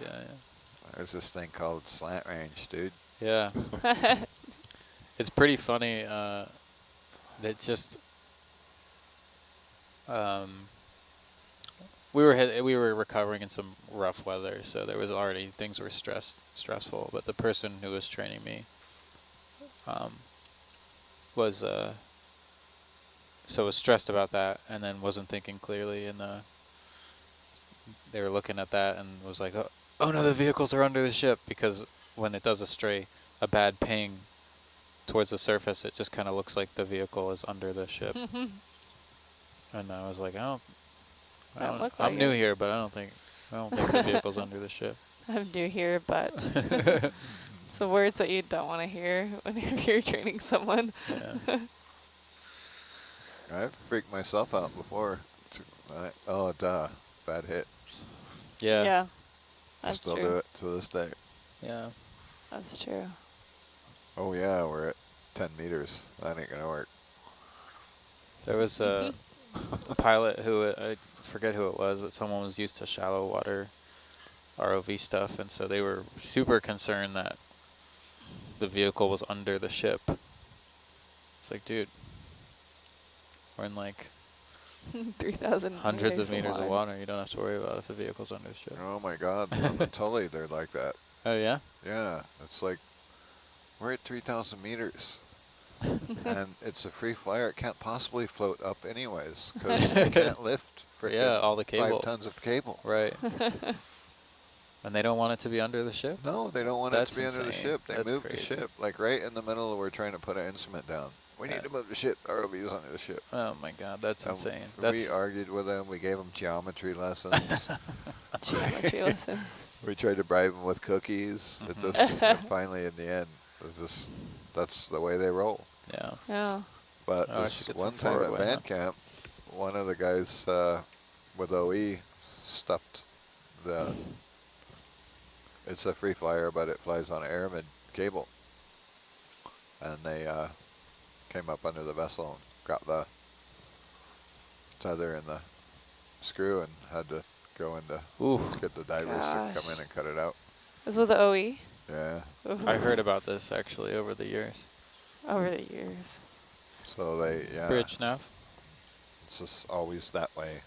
yeah. There's this thing called slant range, dude. Yeah. It's pretty funny. That just we were recovering in some rough weather, so there was already things were stressful. But the person who was training me was stressed about that, and then wasn't thinking clearly, and they were looking at that and was like, oh no, the vehicles are under the ship, because when it does a bad ping towards the surface, it just kind of looks like the vehicle is under the ship. And I was like, I'm new here, but I don't think the vehicle's under the ship. I'm new here, but it's the words that you don't want to hear whenever you're training someone. Yeah. I've freaked myself out before. Oh, duh. Bad hit. Yeah. Yeah, that's Still true. do it to this day. Yeah. That's true. Oh, yeah, we're at 10 meters. That ain't going to work. There was a pilot who, I forget who it was, but someone was used to shallow water ROV stuff, and so they were super concerned that the vehicle was under the ship. It's like, dude, we're in like 3,000 hundreds of meters of water. You don't have to worry about if the vehicle's under the ship. Oh, my God. Totally, they're like that. Oh, yeah? Yeah, it's like, we're at 3,000 meters. And it's a free flyer. It can't possibly float up anyways, because it can't lift all the cable. 5 tons of cable. Right. And they don't want it to be under the ship? No, they don't want it to be under the ship. They move the ship, like right in the middle we're trying to put an instrument down. We need to move the ship. ROV is under the ship. Oh my God, that's insane. We argued with them. We gave them geometry lessons. Geometry lessons. We tried to bribe them with cookies. It just, and finally, in the end, it was just, that's the way they roll. Yeah. Yeah. But this one time at band camp, one of the guys with OE stuffed the, it's a free flyer, but it flies on an aramid cable. And they came up under the vessel and got the tether and the screw and had to go in to get the divers to come in and cut it out. This was the OE? Yeah. I heard about this actually over the years. Over the years. So they, yeah. Bridge nav? It's just always that way.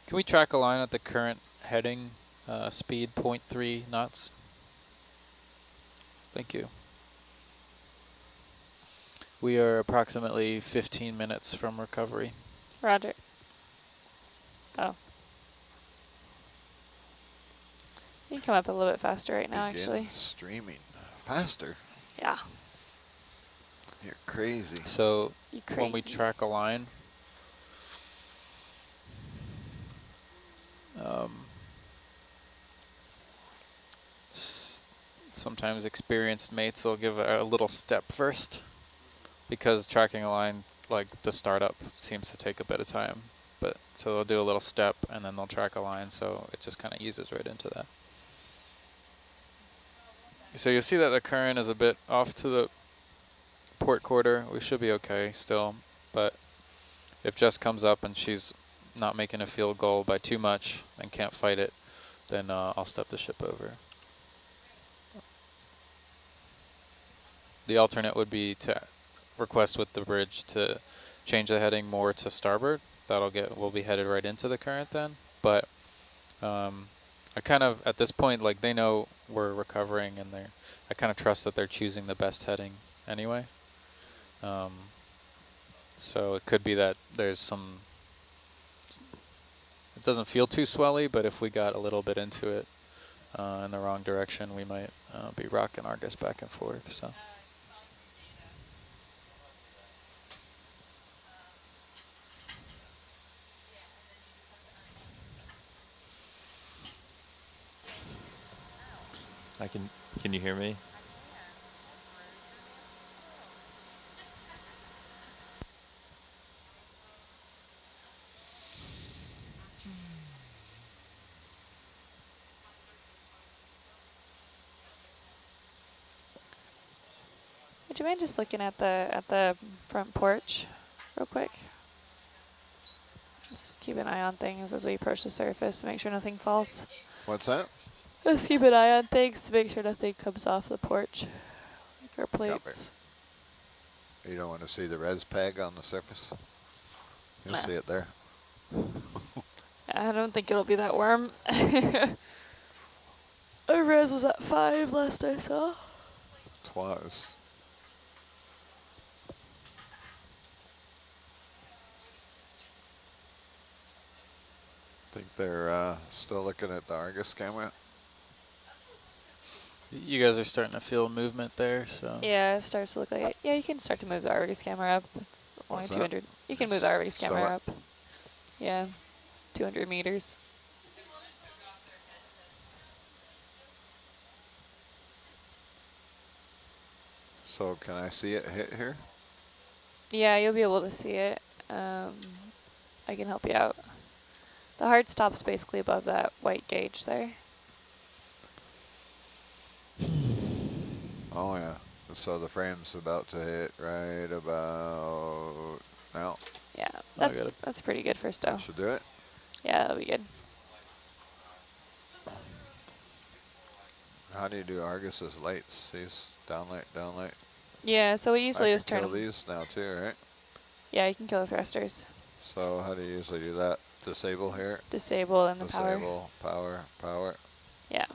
Can we track a line at the current heading speed 0.3 knots? Thank you. We are approximately 15 minutes from recovery. Roger. Oh. You can come up a little bit faster right now, actually. Streaming faster. Yeah. You're crazy. So when we track a line, sometimes experienced mates will give a little step first, because tracking a line, like the startup, seems to take a bit of time. But so they'll do a little step and then they'll track a line, so it just kind of eases right into that. So you'll see that the current is a bit off to the port quarter. We should be okay still, but if Jess comes up and she's not making a field goal by too much and can't fight it, then I'll step the ship over. The alternate would be to request with the bridge to change the heading more to starboard. We'll be headed right into the current then. But I kind of, at this point, like, they know we're recovering, and I kind of trust that they're choosing the best heading anyway. So it could be that there's some, it doesn't feel too swelly, but if we got a little bit into it in the wrong direction, we might be rocking Argus back and forth. So. Can you hear me? Would you mind just looking at the front porch real quick? Just keep an eye on things as we approach the surface to make sure nothing falls. What's that? Just keep an eye on things to make sure nothing comes off the porch, like our plates. You don't want to see the res peg on the surface? You'll see it there. I don't think it'll be that warm. Our res was at 5 last I saw. Twice. Think they're still looking at the Argus camera. You guys are starting to feel movement there, so. Yeah, it starts to look like it. Yeah, you can start to move the Argus camera up. It's only What's 200. that? You can move the Argus Still camera up? up. Yeah, 200 meters. So can I see it hit here? Yeah, you'll be able to see it. I can help you out. The hard stop's basically above that white gauge there. Oh yeah. So the frame's about to hit right about now. Yeah, I got it. that's pretty good for stow. Should do it. Yeah, that'll be good. How do you do Argus's lights? These downlight, downlight. Yeah, so we usually I just can turn kill them. these now too, right? Yeah, you can kill the thrusters. So how do you usually do that? Disable here. Disable and the power. Disable, power, power. Yeah.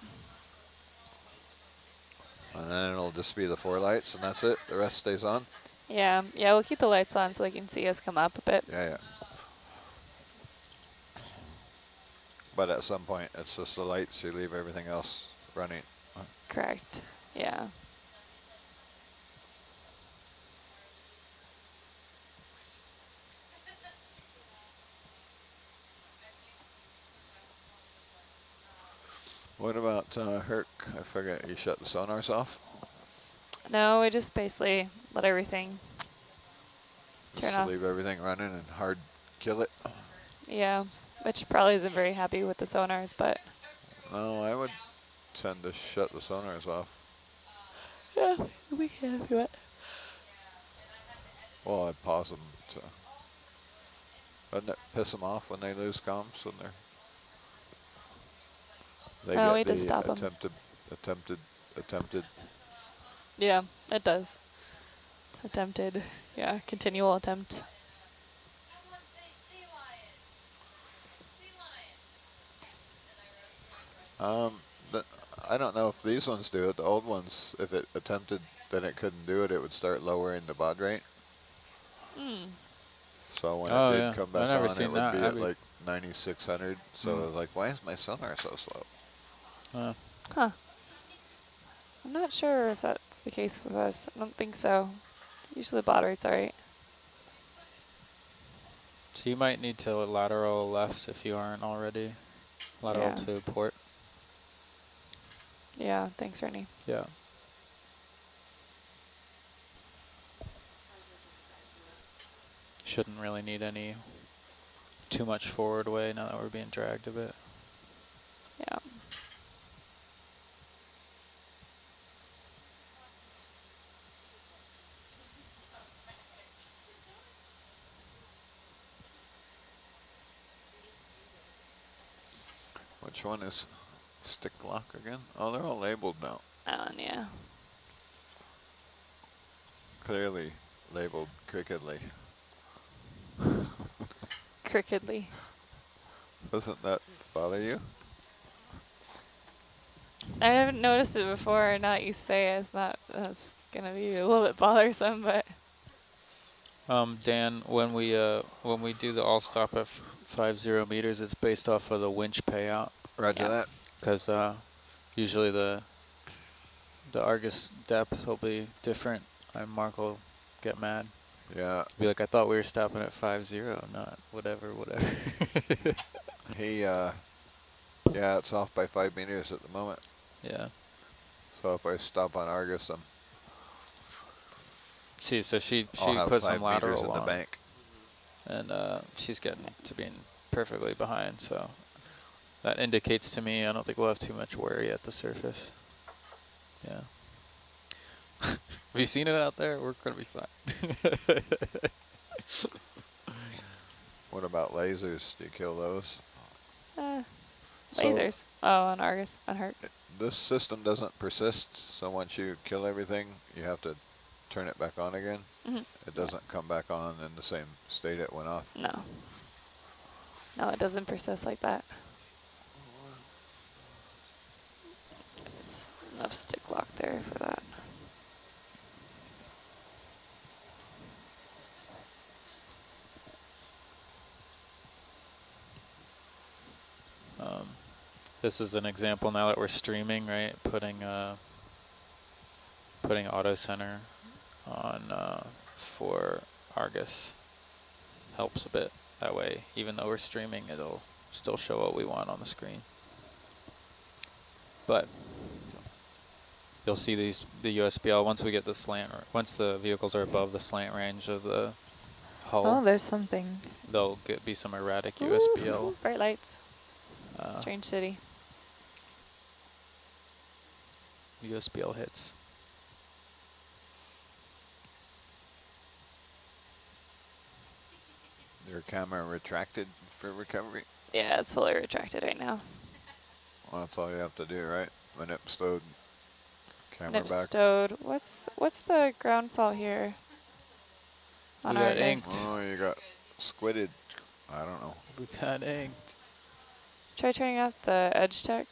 And then it'll just be the 4 lights and that's it. The rest stays on. Yeah, yeah, we'll keep the lights on so they can see us come up a bit. Yeah, yeah. But at some point, it's just the lights. You leave everything else running. Correct. Yeah. What about Herc? I forget, you shut the sonars off? No, we just basically let everything turn Just off. leave everything running and hard kill it? Yeah, which probably isn't very happy with the sonars, but No, I would tend to shut the sonars off. yeah, we can do it. Well, I'd pause them to... Doesn't it piss them off when they lose comms? When they No, we get just the stop 'em. attempted. Yeah, it does. Attempted, yeah, continual attempt. Someone say sea lion. Sea lion. I don't know if these ones do it. The old ones, if it attempted, then it couldn't do it. It would start lowering the baud rate. Hmm. So when Oh, it did yeah. come I back never on, seen it would that. be That'd at be- like 9600. So Hmm. I was like, why is my sonar so slow? Huh. I'm not sure if that's the case with us. I don't think so. Usually the baud rate's alright. So you might need to lateral left if you aren't already. Lateral Yeah. to port. Yeah, thanks, Rennie. Yeah. Shouldn't really need any too much forward way now that we're being dragged a bit. Yeah. Which one is stick lock again? Oh, they're all labeled now. That one, yeah. Clearly labeled crookedly. Crookedly. Doesn't that bother you? I haven't noticed it before. Now that you say it, that's gonna be a little bit bothersome, but Dan, when we do the all stop at 50 meters, it's based off of the winch payout. Roger Yeah. that. Because usually the Argus depth will be different, and Mark will get mad. Yeah. Be like, I thought we were stopping at 50, not whatever. He, yeah, it's off by 5 meters at the moment. Yeah. So if I stop on Argus, See, so she I'll have put 5 some lateral meters in the on, bank. and she's getting to being perfectly behind. So that indicates to me I don't think we'll have too much worry at the surface. Yeah. Have you seen it out there? We're gonna be fine. What about lasers? Do you kill those? So Lasers. Oh, on Argus, on Herc. this system doesn't persist, so once you kill everything, you have to turn it back on again. Mm-hmm. It doesn't come back on in the same state it went off. No. No, it doesn't persist like that. It's enough stick lock there for that. This is an example now that we're streaming, right? Putting auto center on for Argus helps a bit. That way, even though we're streaming, it'll still show what we want on the screen. But you'll see the USBL once we get the slant, once the vehicles are above the slant range of the hull. Oh, there's something. There'll be some erratic USBL. Ooh, bright lights. Strange city. USBL hits. Your camera retracted for recovery? Yeah, it's fully retracted right now. Well, that's all you have to do, right? Manip stowed camera Nip back. stowed. What's the ground fault here? On We got Argus. inked. Oh, you got squidded. I don't know. We got inked. Try turning off the edge tech.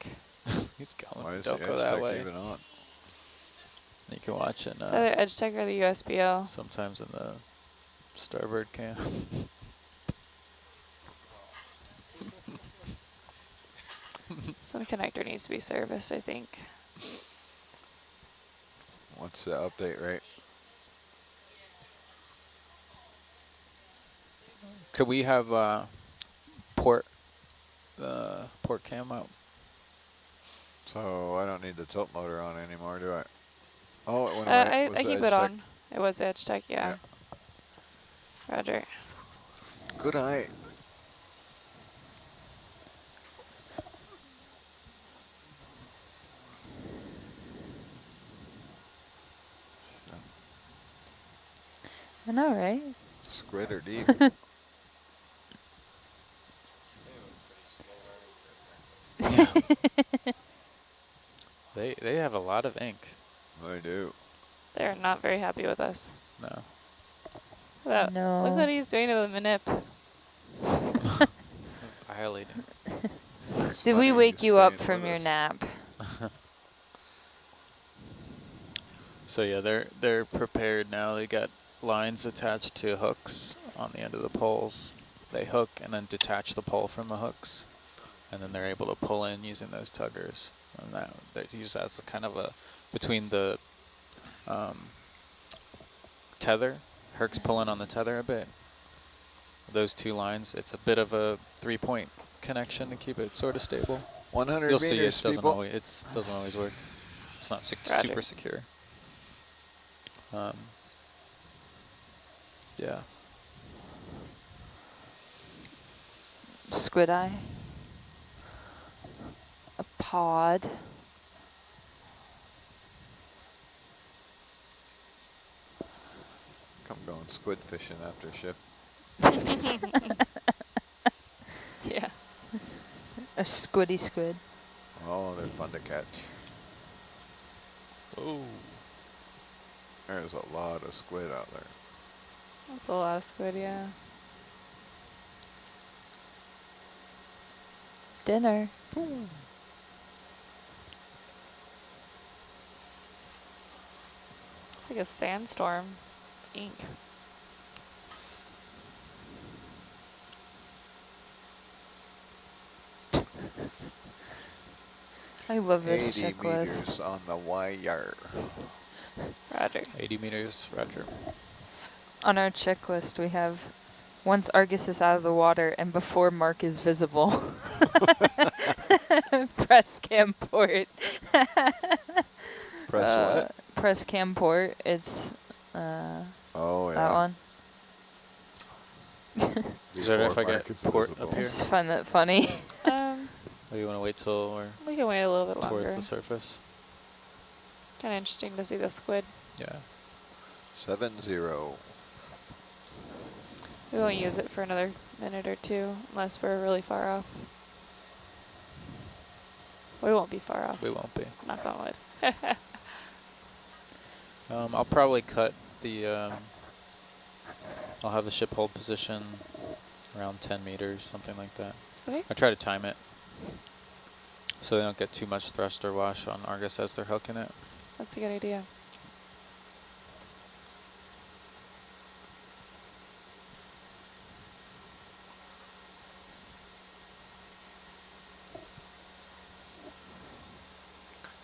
He's Why going. is Don't the go edge that tech way. even on? You can watch it It's either edge tech or the USBL. sometimes in the starboard cam. Some connector needs to be serviced, I think. What's the update rate? Could we have port cam out? So I don't need the tilt motor on anymore, do I? Oh, it went I away. Was the keep edge it tech? on. It was edge tech, yeah. Roger. Good eye. I know, right? Squid or deep? They have a lot of ink. I do. They're not very happy with us. No. Look No. what he's doing to the manip. Violating. It's Did funny we wake you staying up with from your us. nap? So yeah, they're prepared now. They got lines attached to hooks on the end of the poles. They hook and then detach the pole from the hooks, and then they're able to pull in using those tuggers. And that they use that as kind of a between the tether. Herc's pulling on the tether a bit. Those two lines, it's a bit of a 3-point connection to keep it sort of stable. 100 You'll see it meters, doesn't people. always work. It's not Roger. super secure. Yeah. Squid eye. A pod. Come going squid fishing after shift. Yeah. A squiddy squid. Oh, they're fun to catch. Oh. There's a lot of squid out there. That's a lot of squid, yeah. Dinner. It's like a sandstorm. Ink. I love this 80 checklist. meters on the wire. Roger. 80 meters, Roger. On our checklist, we have once Argus is out of the water and before mark is visible. Press cam port. Press what? Press cam port. It's Oh, yeah. that one. Is that if I Before get mark is port visible. up I here? just find that funny. Or you want to wait till we're We can wait a little bit towards longer. the surface? Kind of interesting to see the squid. Yeah. 7-0. We won't use it for another minute or two unless we're really far off. We won't be far off. We won't be. Knock on wood. I'll probably cut the, I'll have the ship hold position around 10 meters, something like that. Okay. I try to time it so they don't get too much thrust or wash on Argus as they're hooking it. That's a good idea.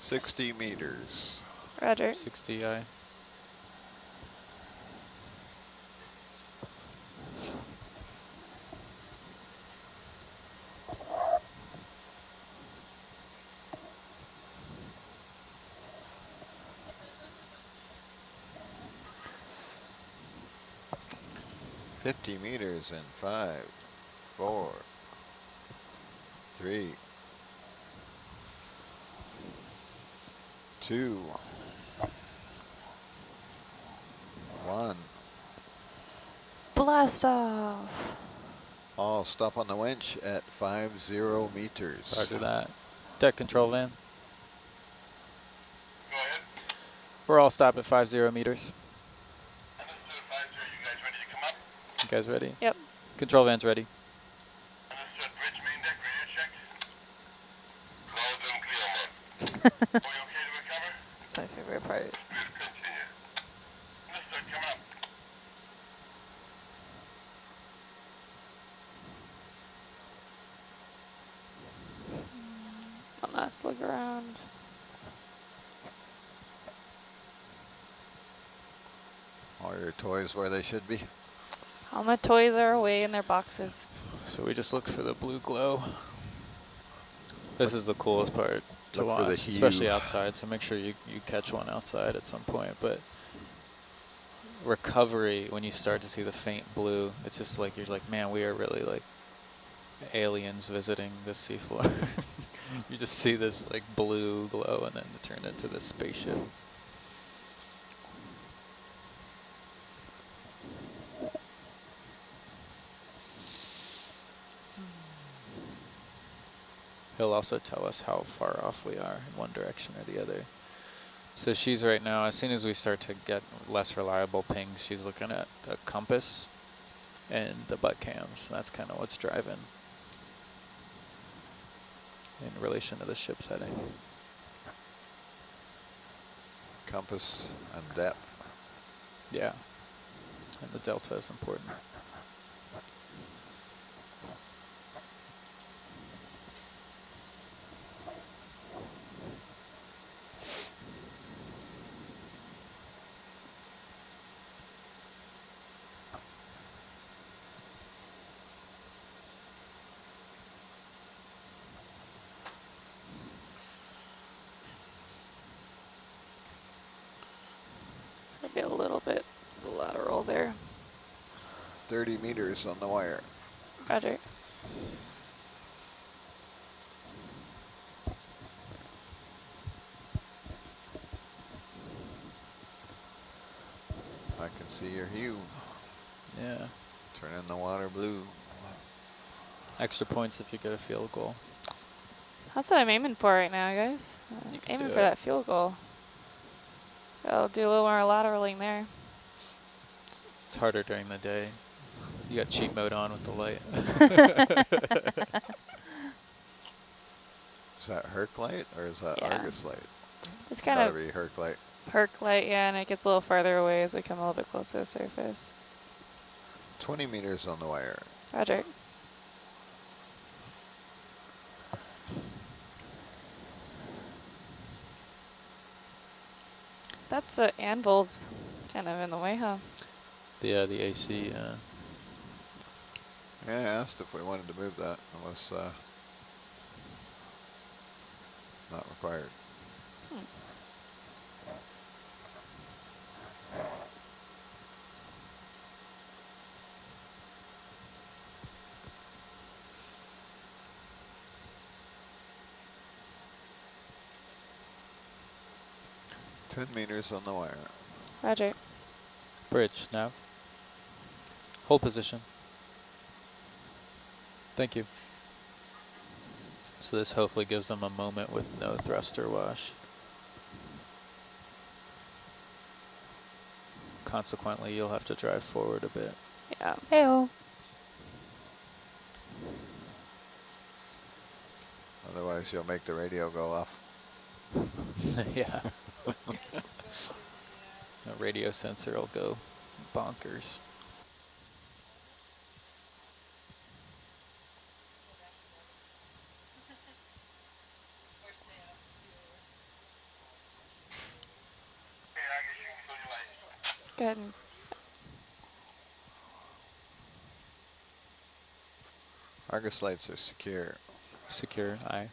$60 meters. Roger. 60 I. $50 meters in 5, 4, 3, 2, 1. Blast off. All stop on the winch at 50 meters. Roger that. Deck control van. Go ahead. We're all stop at 50 meters. Understood, 50. You guys ready to come up? You guys ready? Yep. Control van's ready. Understood. Bridge main deck, radio check. Close and clear mode. Are you okay to recover? That's my favorite part. We'll continue. Understood, coming up. One last look around. All your toys where they should be. All my toys are away in their boxes. So we just look for the blue glow. This is the coolest part to Look for the watch, hue. especially outside, so make sure you catch one outside at some point. But recovery, when you start to see the faint blue, it's just like, you're like, man, we are really like aliens visiting this seafloor. You just see this like blue glow and then it turn into this spaceship. He'll also tell us how far off we are in one direction or the other. So she's right now, as soon as we start to get less reliable pings, she's looking at the compass and the butt cams. That's kind of what's driving in relation to the ship's heading. Compass and depth. Yeah, and the delta is important. It's gonna be a little bit lateral there. 30 meters on the wire. Roger. I can see your hue. Yeah, Turning the water blue. extra points if you get a field goal. That's what I'm aiming for right now, guys. You can Aiming do for it. that field goal. I'll do a little more lateraling there. It's harder during the day. You got cheat mode on with the light. Is that Herc light or is that Yeah. Argus light? It's kind Gotta of be Herc light. percolate, yeah, and it gets a little farther away as we come a little bit closer to the surface. 20 meters on the wire. Roger. That's anvil's kind of in the way, huh? The AC. Yeah, I asked if we wanted to move that. It was not required. Hmm. $10 meters on the wire. Roger. Bridge, nav. Hold position. Thank you. So this hopefully gives them a moment with no thruster wash. Consequently, you'll have to drive forward a bit. Yeah. Heyo. Otherwise, you'll make the radio go off. Yeah. The radio sensor will go bonkers. Hey, Argus, you can fill your lights. Go ahead and Argus lights are secure. Secure, aye.